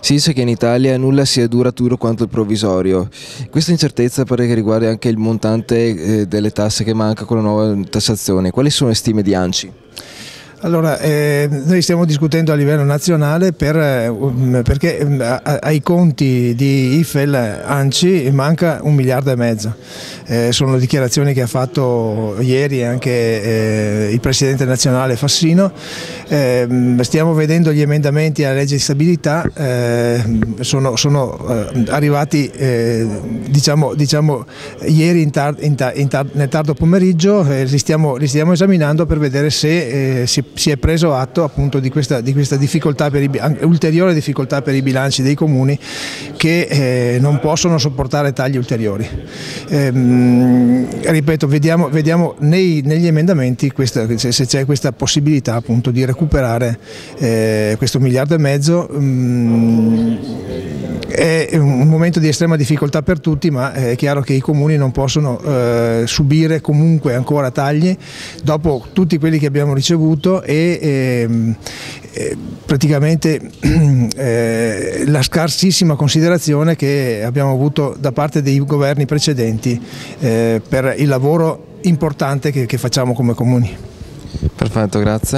Si dice che in Italia nulla sia duraturo quanto il provvisorio. Questa incertezza pare che riguardi anche il montante delle tasse che manca con la nuova tassazione. Quali sono le stime di ANCI? Allora, noi stiamo discutendo a livello nazionale perché ai conti di IFEL ANCI manca 1,5 miliardi. Sono dichiarazioni che ha fatto ieri anche il Presidente nazionale Fassino. Stiamo vedendo gli emendamenti alla legge di stabilità, sono arrivati diciamo ieri nel tardo pomeriggio, li stiamo esaminando per vedere se si è preso atto appunto di questa difficoltà ulteriore difficoltà per i bilanci dei comuni che non possono sopportare tagli ulteriori. Ripeto, vediamo negli emendamenti se c'è questa possibilità appunto di recuperare questo 1,5 miliardi. È un momento di estrema difficoltà per tutti, ma è chiaro che i comuni non possono subire comunque ancora tagli dopo tutti quelli che abbiamo ricevuto e praticamente la scarsissima considerazione che abbiamo avuto da parte dei governi precedenti per il lavoro importante che facciamo come comuni. Perfetto, grazie.